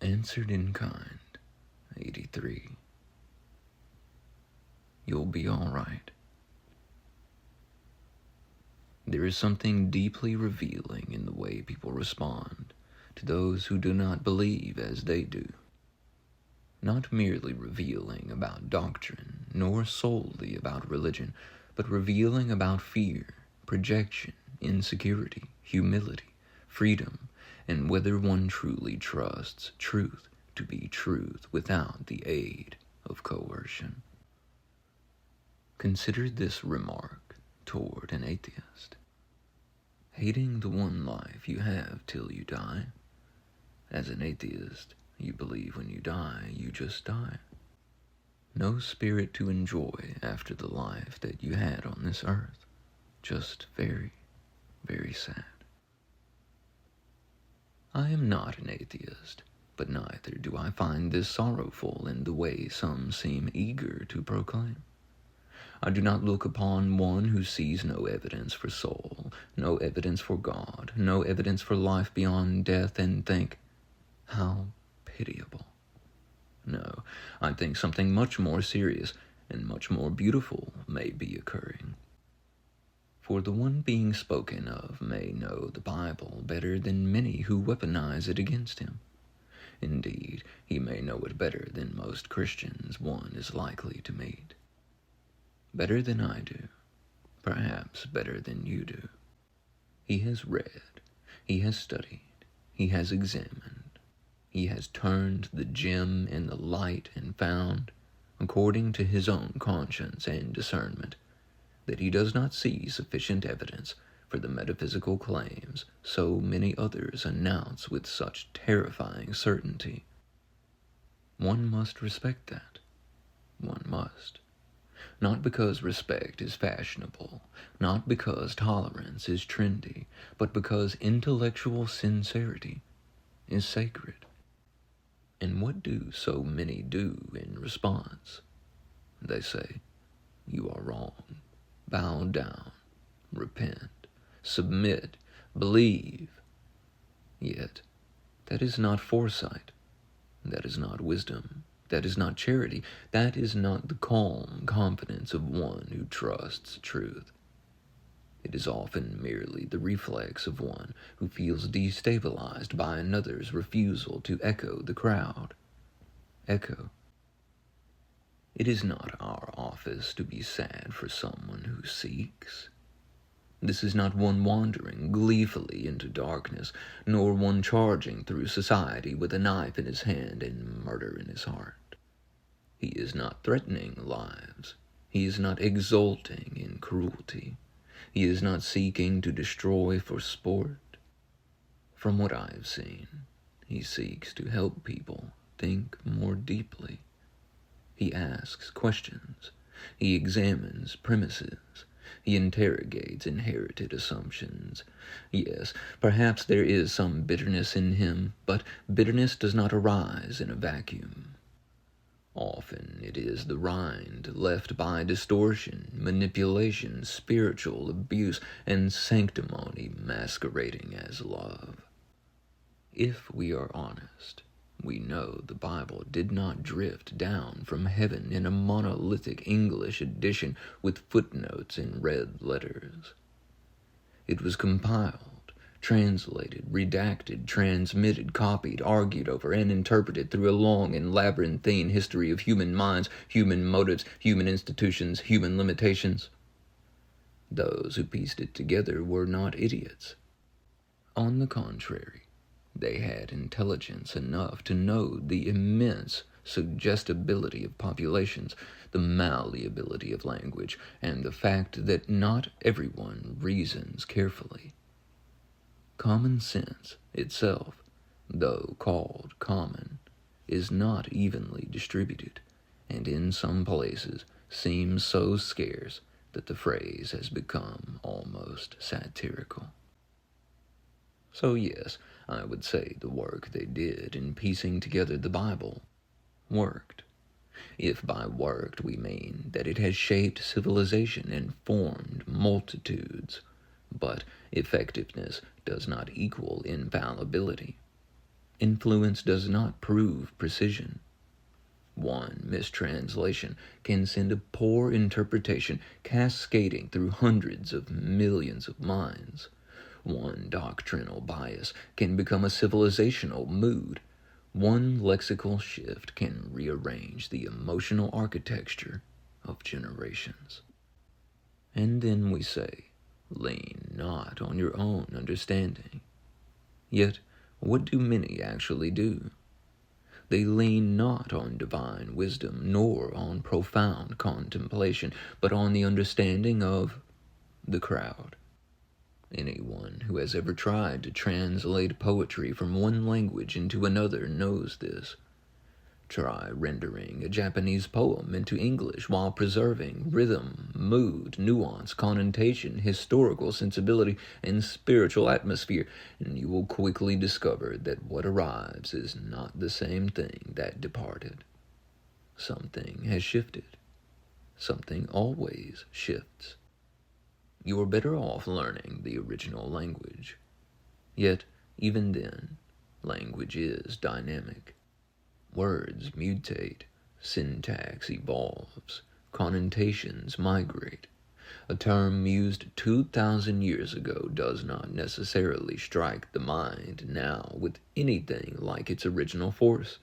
Answered in kind, 83. You'll be all right. There is something deeply revealing in the way people respond to those who do not believe as they do. Not merely revealing about doctrine, nor solely about religion, but revealing about fear, projection, insecurity, humility, freedom, and whether one truly trusts truth to be truth without the aid of coercion. Consider this remark toward an atheist. Hating the one life you have till you die. As an atheist, you believe when you die, you just die. No spirit to enjoy after the life that you had on this earth. Just very, very sad. I am not an atheist, but neither do I find this sorrowful in the way some seem eager to proclaim. I do not look upon one who sees no evidence for soul, no evidence for God, no evidence for life beyond death, and think, how pitiable. No, I think something much more serious and much more beautiful may be occurring. For the one being spoken of may know the Bible better than many who weaponize it against him. Indeed, he may know it better than most Christians one is likely to meet. Better than I do, perhaps better than you do. He has read, he has studied, he has examined, he has turned the gem in the light and found, according to his own conscience and discernment, that he does not see sufficient evidence for the metaphysical claims so many others announce with such terrifying certainty. One must respect that. One must. Not because respect is fashionable, not because tolerance is trendy, but because intellectual sincerity is sacred. And what do so many do in response? They say, you are wrong, bow down, repent, submit, believe. Yet, that is not foresight, that is not wisdom. That is not charity. That is not the calm confidence of one who trusts truth. It is often merely the reflex of one who feels destabilized by another's refusal to echo the crowd. Echo. It is not our office to be sad for someone who seeks. This is not one wandering gleefully into darkness, nor one charging through society with a knife in his hand and murder in his heart. He is not threatening lives. He is not exulting in cruelty. He is not seeking to destroy for sport. From what I have seen, he seeks to help people think more deeply. He asks questions. He examines premises. He interrogates inherited assumptions. Yes, perhaps there is some bitterness in him, but bitterness does not arise in a vacuum. Often it is the rind left by distortion, manipulation, spiritual abuse, and sanctimony masquerading as love. If we are honest, we know the Bible did not drift down from heaven in a monolithic English edition with footnotes in red letters. It was compiled, translated, redacted, transmitted, copied, argued over, and interpreted through a long and labyrinthine history of human minds, human motives, human institutions, human limitations. Those who pieced it together were not idiots. On the contrary, they had intelligence enough to know the immense suggestibility of populations, the malleability of language, and the fact that not everyone reasons carefully. Common sense itself, though called common, is not evenly distributed, and in some places seems so scarce that the phrase has become almost satirical. So yes, I would say the work they did in piecing together the Bible worked. If by worked we mean that it has shaped civilization and formed multitudes, but effectiveness does not equal infallibility. Influence does not prove precision. One mistranslation can send a poor interpretation cascading through hundreds of millions of minds. One doctrinal bias can become a civilizational mood. One lexical shift can rearrange the emotional architecture of generations. And then we say, lean not on your own understanding. Yet, what do many actually do? They lean not on divine wisdom, nor on profound contemplation, but on the understanding of the crowd. Anyone who has ever tried to translate poetry from one language into another knows this. Try rendering a Japanese poem into English while preserving rhythm, mood, nuance, connotation, historical sensibility, and spiritual atmosphere, and you will quickly discover that what arrives is not the same thing that departed. Something has shifted. Something always shifts. You are better off learning the original language. Yet, even then, language is dynamic. Words mutate, syntax evolves, connotations migrate. A term used 2,000 years ago does not necessarily strike the mind now with anything like its original force.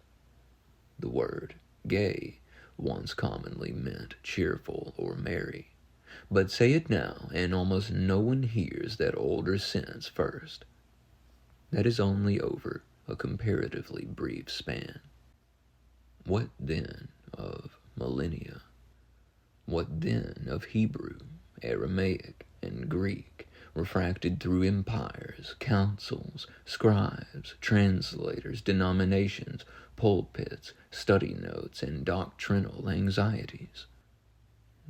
The word gay once commonly meant cheerful or merry, but say it now and almost no one hears that older sense first. That is only over a comparatively brief span. What then of millennia? What then of Hebrew, Aramaic, and Greek, refracted through empires, councils, scribes, translators, denominations, pulpits, study notes, and doctrinal anxieties?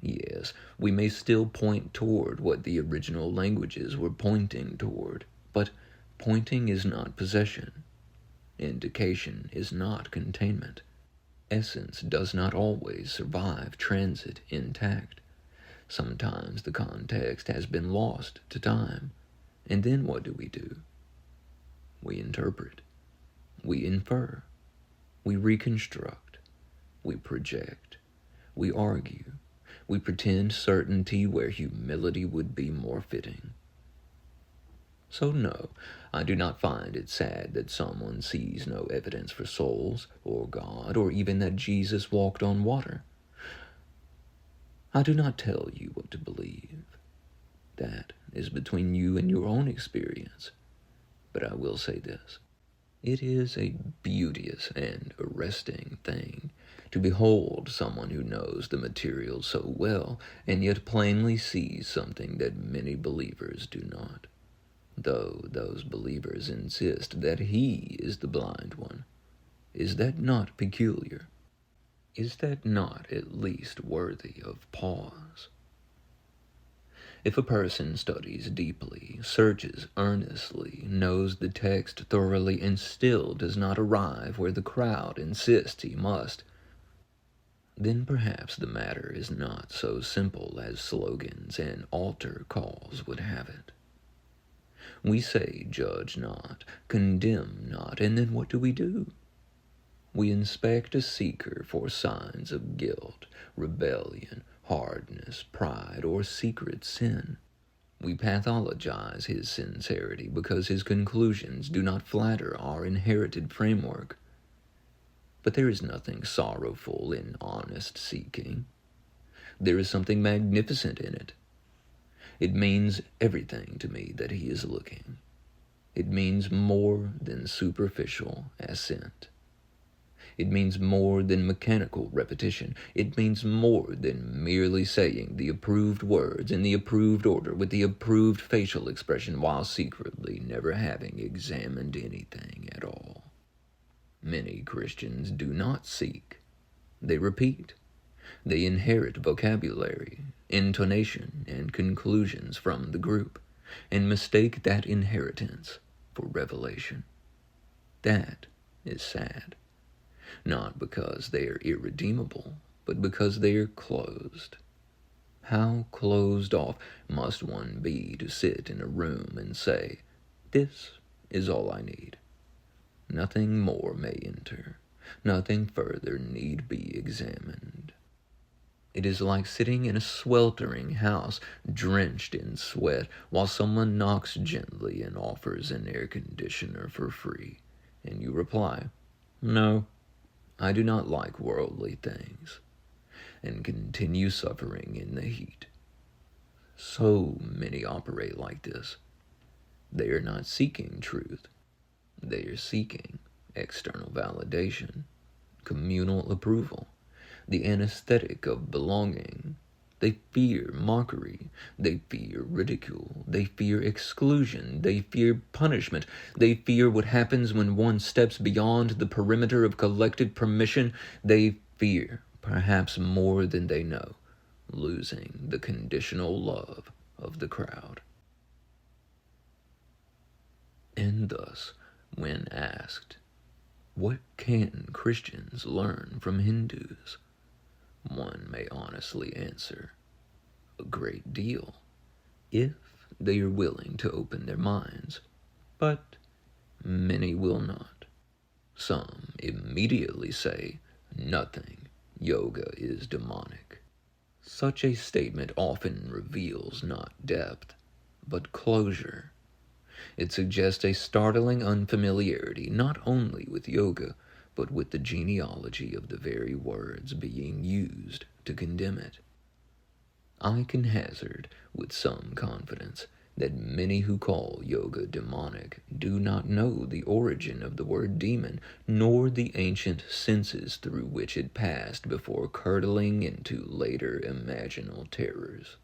Yes, we may still point toward what the original languages were pointing toward, but pointing is not possession. Indication is not containment. Essence does not always survive transit intact. Sometimes the context has been lost to time, and then what do? We interpret. We infer. We reconstruct. We project. We argue. We pretend certainty where humility would be more fitting. So no, I do not find it sad that someone sees no evidence for souls, or God, or even that Jesus walked on water. I do not tell you what to believe. That is between you and your own experience. But I will say this. It is a beauteous and arresting thing to behold someone who knows the material so well and yet plainly sees something that many believers do not, though those believers insist that he is the blind one. Is that not peculiar? Is that not at least worthy of pause? If a person studies deeply, searches earnestly, knows the text thoroughly, and still does not arrive where the crowd insists he must, then perhaps the matter is not so simple as slogans and altar calls would have it. We say, judge not, condemn not, and then what do? We inspect a seeker for signs of guilt, rebellion, hardness, pride, or secret sin. We pathologize his sincerity because his conclusions do not flatter our inherited framework. But there is nothing sorrowful in honest seeking. There is something magnificent in it. It means everything to me that he is looking. It means more than superficial assent. It means more than mechanical repetition. It means more than merely saying the approved words in the approved order with the approved facial expression while secretly never having examined anything at all. Many Christians do not seek. They repeat. They inherit vocabulary, intonation, and conclusions from the group, and mistake that inheritance for revelation. That is sad. Not because they are irredeemable, but because they are closed. How closed off must one be to sit in a room and say, "This is all I need"? Nothing more may enter. Nothing further need be examined. It is like sitting in a sweltering house, drenched in sweat, while someone knocks gently and offers an air conditioner for free, and you reply, "No, I do not like worldly things," and continue suffering in the heat. So many operate like this. They are not seeking truth. They are seeking external validation, communal approval, the anesthetic of belonging. They fear mockery. They fear ridicule. They fear exclusion. They fear punishment. They fear what happens when one steps beyond the perimeter of collective permission. They fear, perhaps more than they know, losing the conditional love of the crowd. And thus, when asked, what can Christians learn from Hindus? One may honestly answer, a great deal, if they are willing to open their minds, but many will not. Some immediately say, nothing, yoga is demonic. Such a statement often reveals not depth, but closure. It suggests a startling unfamiliarity not only with yoga, but with the genealogy of the very words being used to condemn it. I can hazard with some confidence that many who call yoga demonic do not know the origin of the word demon, nor the ancient senses through which it passed before curdling into later imaginal terrors.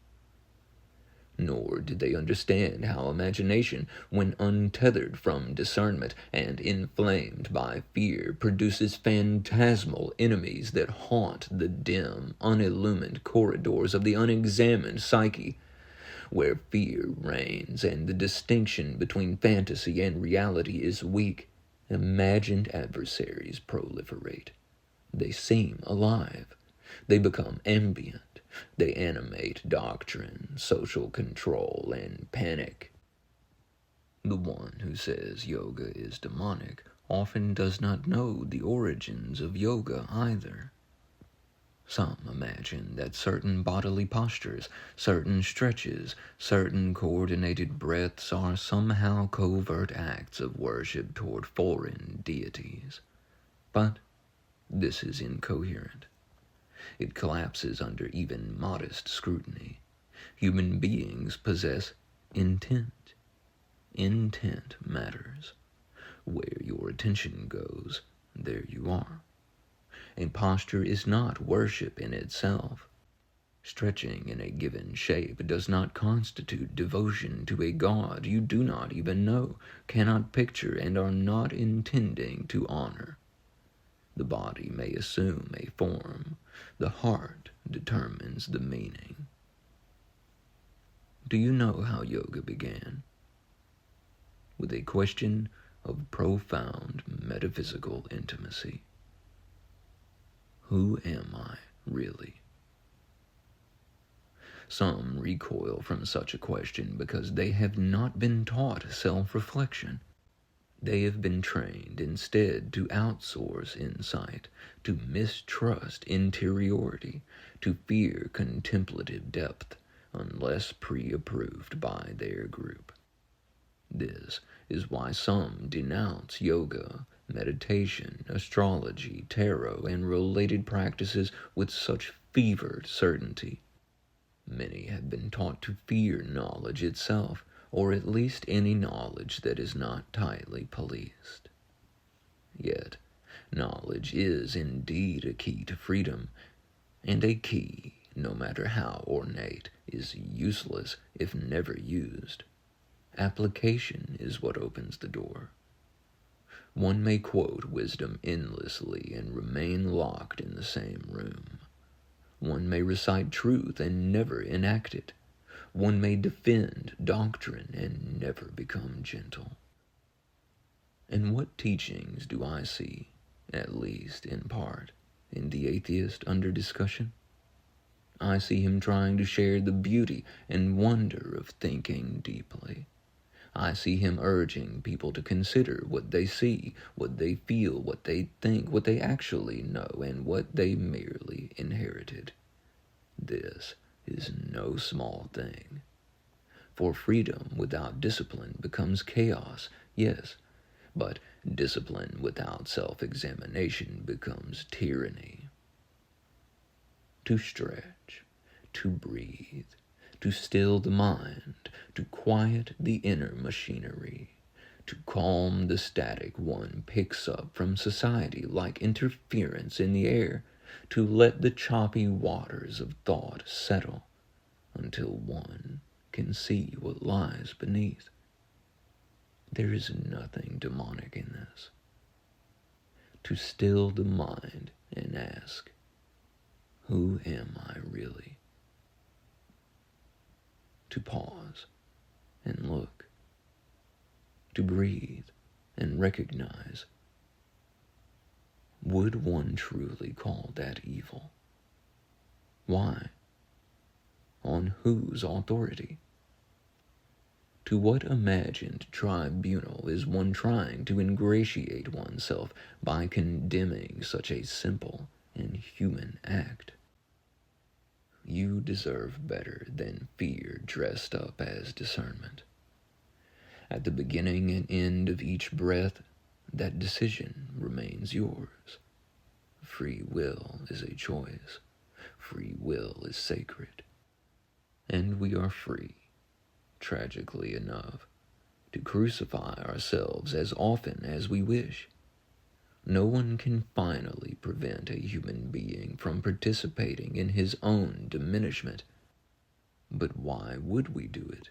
Nor did they understand how imagination, when untethered from discernment and inflamed by fear, produces phantasmal enemies that haunt the dim, unillumined corridors of the unexamined psyche. Where fear reigns and the distinction between fantasy and reality is weak, imagined adversaries proliferate. They seem alive. They become ambient. They animate doctrine, social control, and panic. The one who says yoga is demonic often does not know the origins of yoga either. Some imagine that certain bodily postures, certain stretches, certain coordinated breaths are somehow covert acts of worship toward foreign deities. But this is incoherent. It collapses under even modest scrutiny. Human beings possess intent. Intent matters. Where your attention goes, there you are. A posture is not worship in itself. Stretching in a given shape does not constitute devotion to a God you do not even know, cannot picture, and are not intending to honor. The body may assume a form. The heart determines the meaning. Do you know how yoga began? With a question of profound metaphysical intimacy. Who am I, really? Some recoil from such a question because they have not been taught self-reflection. They have been trained instead to outsource insight, to mistrust interiority, to fear contemplative depth, unless pre-approved by their group. This is why some denounce yoga, meditation, astrology, tarot, and related practices with such fevered certainty. Many have been taught to fear knowledge itself, or at least any knowledge that is not tightly policed. Yet, knowledge is indeed a key to freedom, and a key, no matter how ornate, is useless if never used. Application is what opens the door. One may quote wisdom endlessly and remain locked in the same room. One may recite truth and never enact it. One may defend doctrine and never become gentle. And what teachings do I see, at least in part, in the atheist under discussion? I see him trying to share the beauty and wonder of thinking deeply. I see him urging people to consider what they see, what they feel, what they think, what they actually know, and what they merely inherited. This is no small thing. For freedom without discipline becomes chaos, yes, but discipline without self-examination becomes tyranny. To stretch, to breathe, to still the mind, to quiet the inner machinery, to calm the static one picks up from society like interference in the air, to let the choppy waters of thought settle until one can see what lies beneath. There is nothing demonic in this. To still the mind and ask, who am I really? To pause and look, to breathe and recognize. Would one truly call that evil? Why? On whose authority? To what imagined tribunal is one trying to ingratiate oneself by condemning such a simple and human act? You deserve better than fear dressed up as discernment. At the beginning and end of each breath, that decision remains yours. Free will is a choice. Free will is sacred. And we are free, tragically enough, to crucify ourselves as often as we wish. No one can finally prevent a human being from participating in his own diminishment. But why would we do it?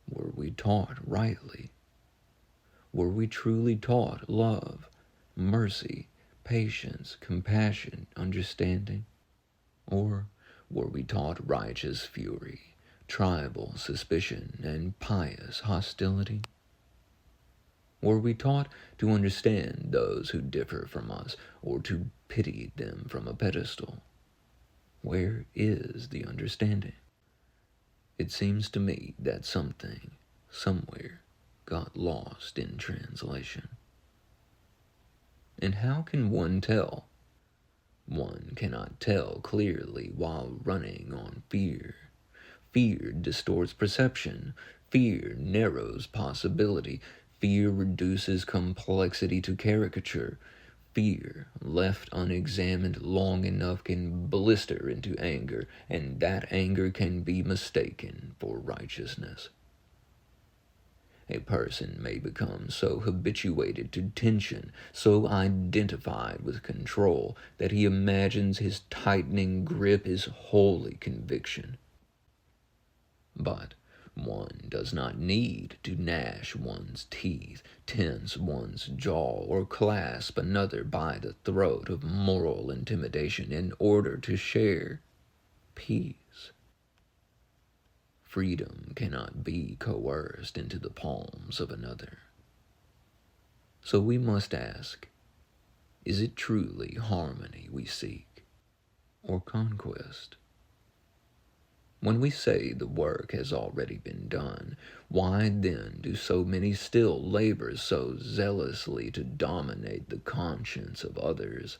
Were we taught rightly? Were we truly taught love, mercy, patience, compassion, understanding? Or were we taught righteous fury, tribal suspicion, and pious hostility? Were we taught to understand those who differ from us, or to pity them from a pedestal? Where is the understanding? It seems to me that something, somewhere, got lost in translation. And how can one tell? One cannot tell clearly while running on fear. Fear distorts perception. Fear narrows possibility. Fear reduces complexity to caricature. Fear, left unexamined long enough, can blister into anger, and that anger can be mistaken for righteousness. A person may become so habituated to tension, so identified with control, that he imagines his tightening grip is wholly conviction. But one does not need to gnash one's teeth, tense one's jaw, or clasp another by the throat of moral intimidation in order to share peace. Freedom cannot be coerced into the palms of another. So we must ask, is it truly harmony we seek, or conquest? When we say the work has already been done, why then do so many still labor so zealously to dominate the conscience of others?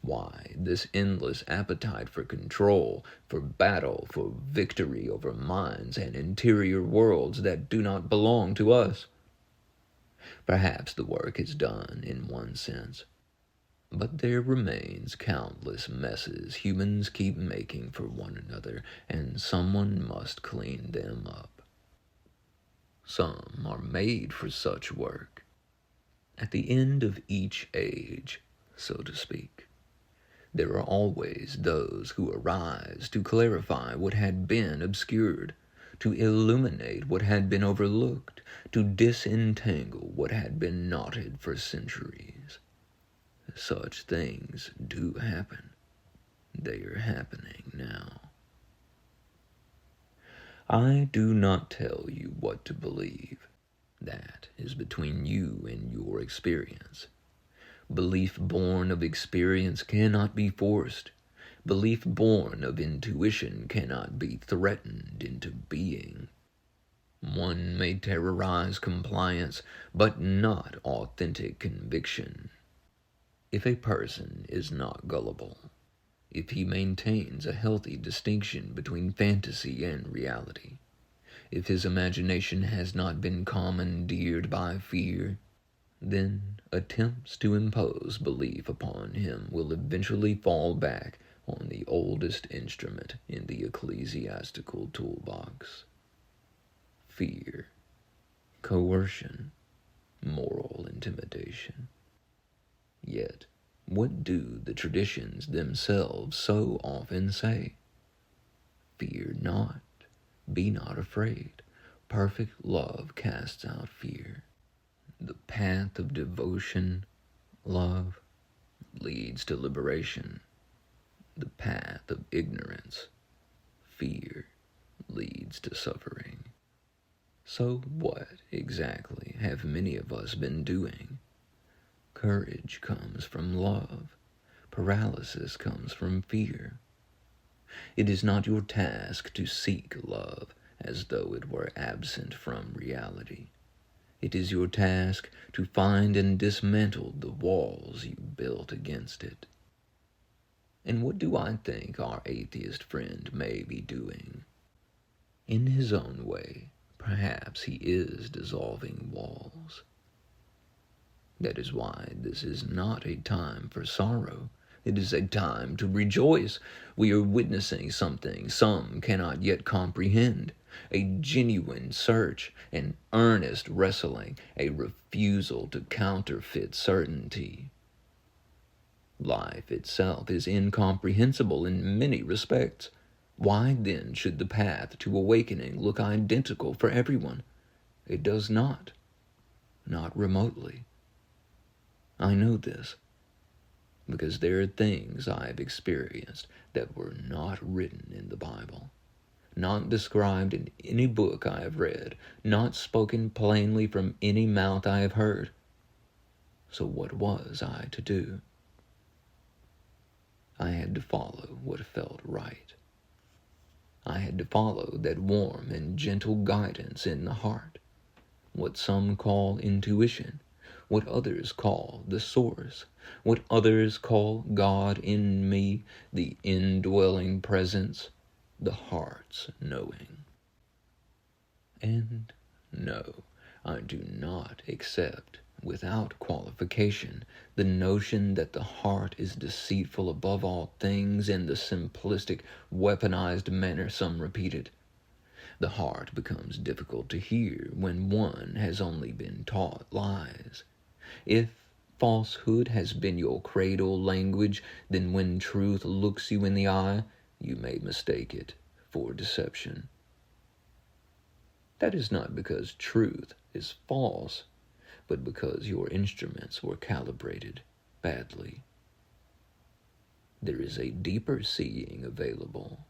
Why this endless appetite for control, for battle, for victory over minds and interior worlds that do not belong to us? Perhaps the work is done in one sense. But there remains countless messes humans keep making for one another, and someone must clean them up. Some are made for such work. At the end of each age, so to speak, there are always those who arise to clarify what had been obscured, to illuminate what had been overlooked, to disentangle what had been knotted for centuries. Such things do happen. They are happening now. I do not tell you what to believe. That is between you and your experience. Belief born of experience cannot be forced. Belief born of intuition cannot be threatened into being. One may terrorize compliance, but not authentic conviction. If a person is not gullible, if he maintains a healthy distinction between fantasy and reality, if his imagination has not been commandeered by fear, then attempts to impose belief upon him will eventually fall back on the oldest instrument in the ecclesiastical toolbox: fear, coercion, moral intimidation. Yet, what do the traditions themselves so often say? Fear not, be not afraid. Perfect love casts out fear. The path of devotion, love, leads to liberation. The path of ignorance, fear, leads to suffering. So what exactly have many of us been doing? Courage comes from love. Paralysis comes from fear. It is not your task to seek love as though it were absent from reality. It is your task to find and dismantle the walls you built against it. And what do I think our atheist friend may be doing? In his own way, perhaps he is dissolving walls. That is why this is not a time for sorrow. It is a time to rejoice. We are witnessing something some cannot yet comprehend. A genuine search, an earnest wrestling, a refusal to counterfeit certainty. Life itself is incomprehensible in many respects. Why then should the path to awakening look identical for everyone? It does not remotely. I know this, because there are things I have experienced that were not written in the Bible, not described in any book I have read, not spoken plainly from any mouth I have heard. So what was I to do? I had to follow what felt right. I had to follow that warm and gentle guidance in the heart, what some call intuition, what others call the source, what others call God in me, the indwelling presence, the heart's knowing. And no, I do not accept, without qualification, the notion that the heart is deceitful above all things in the simplistic, weaponized manner some repeat it. The heart becomes difficult to hear when one has only been taught lies. If falsehood has been your cradle language, then when truth looks you in the eye, you may mistake it for deception. That is not because truth is false, but because your instruments were calibrated badly. There is a deeper seeing available.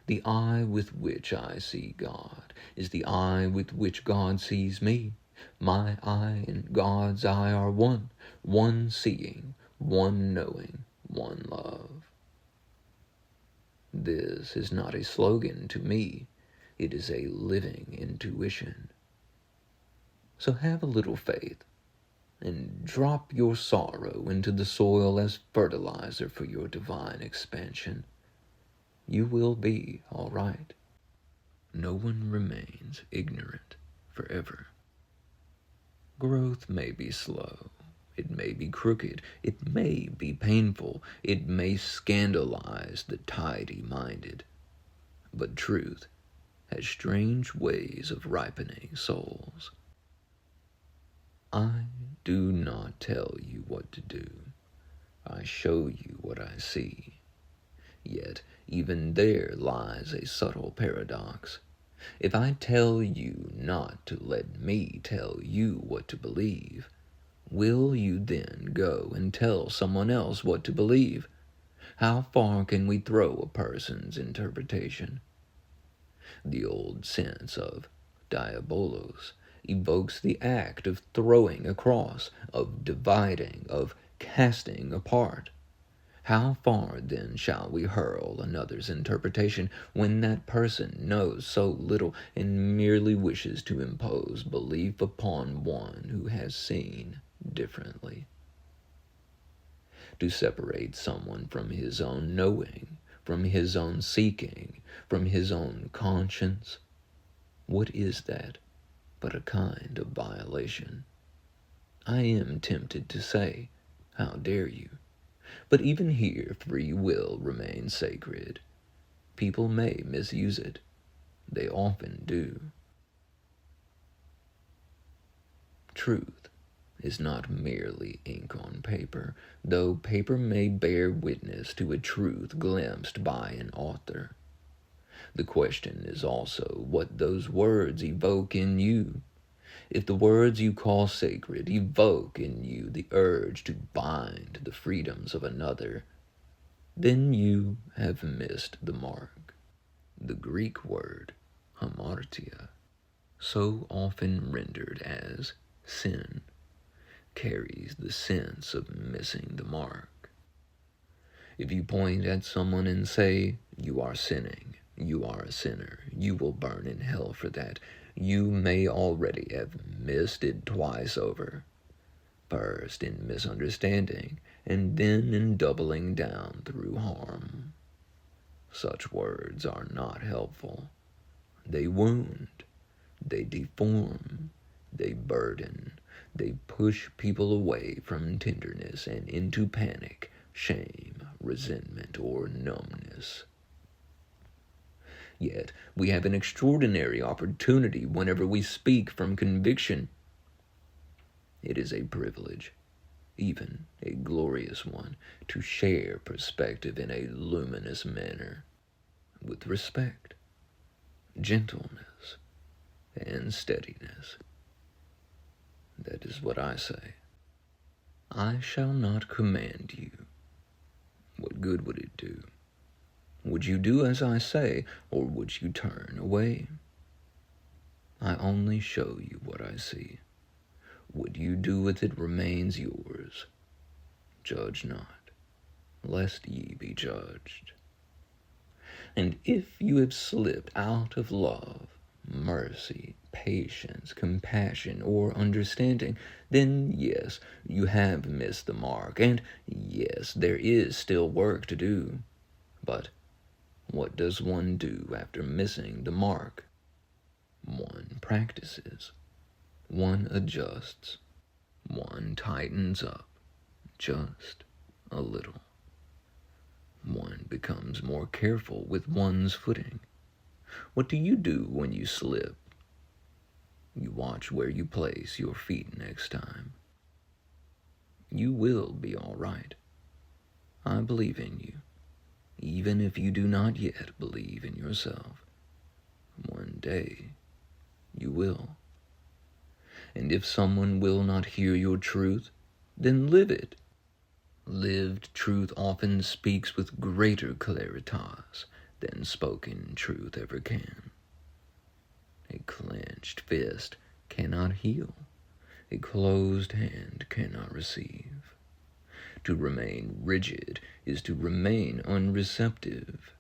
The eye with which I see God is the eye with which God sees me. My eye and God's eye are one seeing, one knowing, one love. This is not a slogan to me. It is a living intuition. So have a little faith and drop your sorrow into the soil as fertilizer for your divine expansion. You will be all right. No one remains ignorant forever. Growth may be slow, it may be crooked, it may be painful, it may scandalize the tidy-minded, but truth has strange ways of ripening souls. I do not tell you what to do. I show you what I see. Yet even there lies a subtle paradox. If I tell you not to let me tell you what to believe, will you then go and tell someone else what to believe? How far can we throw a person's interpretation? The old sense of diabolos evokes the act of throwing across, of dividing, of casting apart. How far, then, shall we hurl another's interpretation when that person knows so little and merely wishes to impose belief upon one who has seen differently? To separate someone from his own knowing, from his own seeking, from his own conscience, what is that but a kind of violation? I am tempted to say, how dare you? But even here free will remains sacred. People may misuse it. They often do. Truth is not merely ink on paper, though paper may bear witness to a truth glimpsed by an author. The question is also what those words evoke in you. If the words you call sacred evoke in you the urge to bind the freedoms of another, then you have missed the mark. The Greek word hamartia, so often rendered as sin, carries the sense of missing the mark. If you point at someone and say, "You are sinning, you are a sinner, you will burn in hell for that," you may already have missed it twice over. First in misunderstanding, and then in doubling down through harm. Such words are not helpful. They wound, they deform, they burden, they push people away from tenderness and into panic, shame, resentment, or numbness. Yet we have an extraordinary opportunity whenever we speak from conviction. It is a privilege, even a glorious one, to share perspective in a luminous manner, with respect, gentleness, and steadiness. That is what I say. I shall not command you. What good would it do? Would you do as I say, or would you turn away? I only show you what I see. What you do with it remains yours. Judge not, lest ye be judged. And if you have slipped out of love, mercy, patience, compassion, or understanding, then yes, you have missed the mark, and yes, there is still work to do. But what does one do after missing the mark? One practices. One adjusts. One tightens up, just a little. One becomes more careful with one's footing. What do you do when you slip? You watch where you place your feet next time. You will be all right. I believe in you, even if you do not yet believe in yourself. One day, you will. And if someone will not hear your truth, then live it. Lived truth often speaks with greater claritas than spoken truth ever can. A clenched fist cannot heal. A closed hand cannot receive. To remain rigid is to remain unreceptive.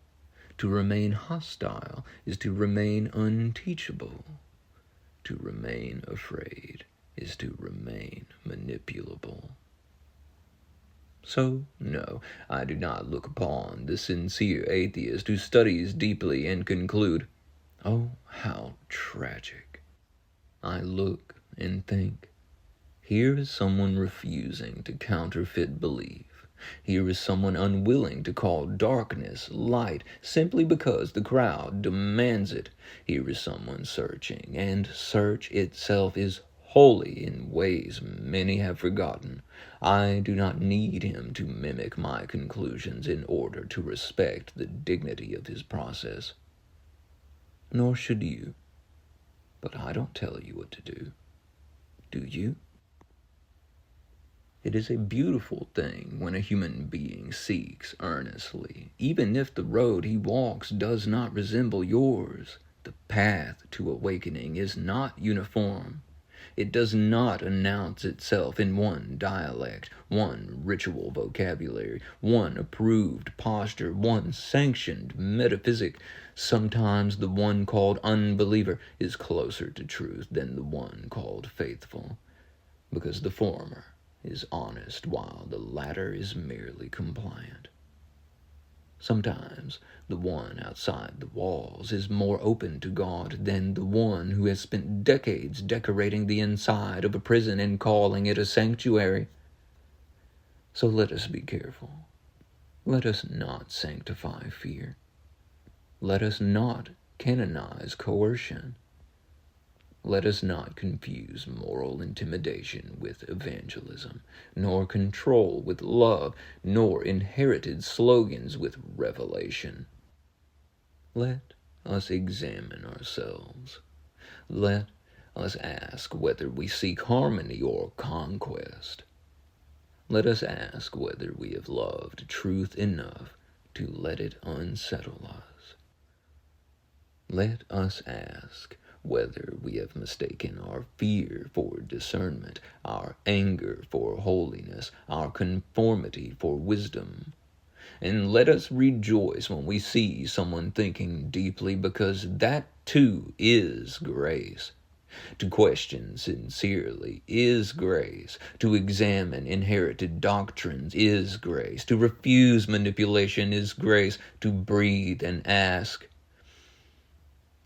To remain hostile is to remain unteachable. To remain afraid is to remain manipulable. So, no, I do not look upon the sincere atheist who studies deeply and conclude, "Oh, how tragic." I look and think, here is someone refusing to counterfeit belief. Here is someone unwilling to call darkness light simply because the crowd demands it. Here is someone searching, and search itself is holy in ways many have forgotten. I do not need him to mimic my conclusions in order to respect the dignity of his process. Nor should you. But I don't tell you what to do. Do you? It is a beautiful thing when a human being seeks earnestly, even if the road he walks does not resemble yours. The path to awakening is not uniform. It does not announce itself in one dialect, one ritual vocabulary, one approved posture, one sanctioned metaphysic. Sometimes the one called unbeliever is closer to truth than the one called faithful, because the former is honest while the latter is merely compliant. Sometimes the one outside the walls is more open to God than the one who has spent decades decorating the inside of a prison and calling it a sanctuary. So let us be careful. Let us not sanctify fear. Let us not canonize coercion. Let us not confuse moral intimidation with evangelism, nor control with love, nor inherited slogans with revelation. Let us examine ourselves. Let us ask whether we seek harmony or conquest. Let us ask whether we have loved truth enough to let it unsettle us. Let us ask whether we have mistaken our fear for discernment, our anger for holiness, our conformity for wisdom. And let us rejoice when we see someone thinking deeply, because that too is grace. To question sincerely is grace. To examine inherited doctrines is grace. To refuse manipulation is grace. To breathe and ask,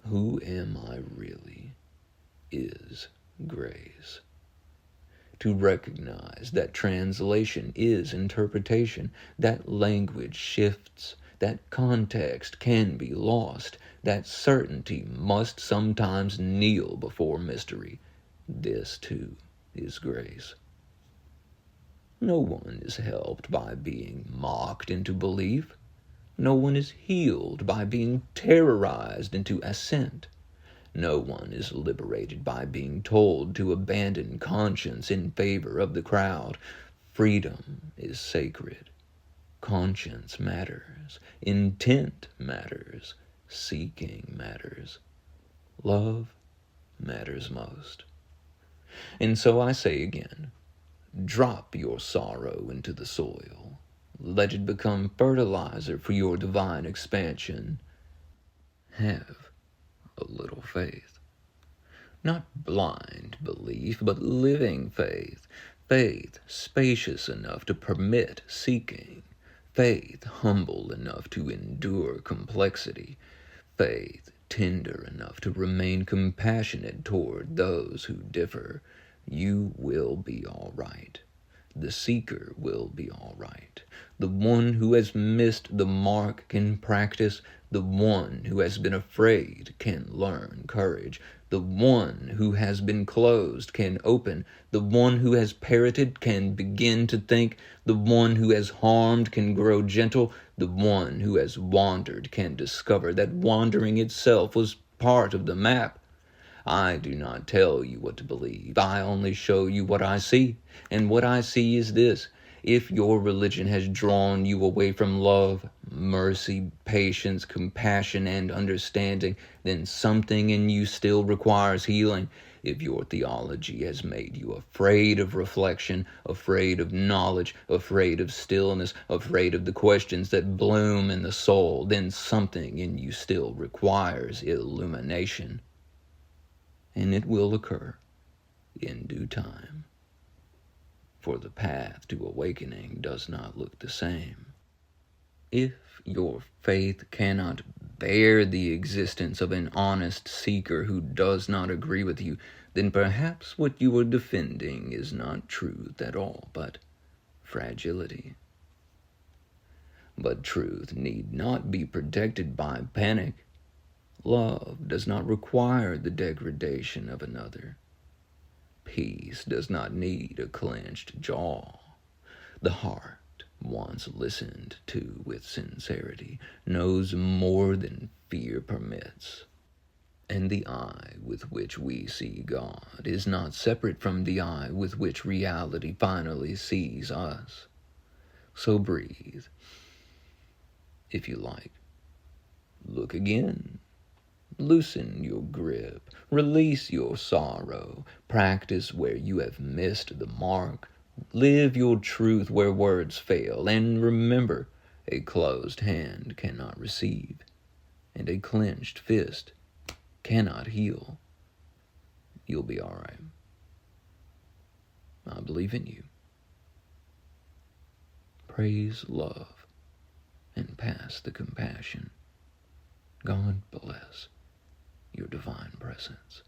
"Who am I really?" is grace. To recognize that translation is interpretation, that language shifts, that context can be lost, that certainty must sometimes kneel before mystery. This, too, is grace. No one is helped by being mocked into belief. No one is healed by being terrorized into assent. No one is liberated by being told to abandon conscience in favor of the crowd. Freedom is sacred. Conscience matters. Intent matters. Seeking matters. Love matters most. And so I say again, drop your sorrow into the soil. Let it become fertilizer for your divine expansion. Have a little faith. Not blind belief, but living faith. Faith spacious enough to permit seeking. Faith humble enough to endure complexity. Faith tender enough to remain compassionate toward those who differ. You will be all right. The seeker will be all right. The one who has missed the mark can practice. The one who has been afraid can learn courage. The one who has been closed can open. The one who has parroted can begin to think. The one who has harmed can grow gentle. The one who has wandered can discover that wandering itself was part of the map. I do not tell you what to believe. I only show you what I see. And what I see is this. If your religion has drawn you away from love, mercy, patience, compassion, and understanding, then something in you still requires healing. If your theology has made you afraid of reflection, afraid of knowledge, afraid of stillness, afraid of the questions that bloom in the soul, then something in you still requires illumination. And it will occur in due time. For the path to awakening does not look the same. If your faith cannot bear the existence of an honest seeker who does not agree with you, then perhaps what you are defending is not truth at all, but fragility. But truth need not be protected by panic. Love does not require the degradation of another. Peace does not need a clenched jaw. The heart, once listened to with sincerity, knows more than fear permits. And the eye with which we see God is not separate from the eye with which reality finally sees us. So breathe. If you like, look again. Loosen your grip, release your sorrow, practice where you have missed the mark, live your truth where words fail, and remember, a closed hand cannot receive, and a clenched fist cannot heal. You'll be all right. I believe in you. Praise love and pass the compassion. God bless your divine presence.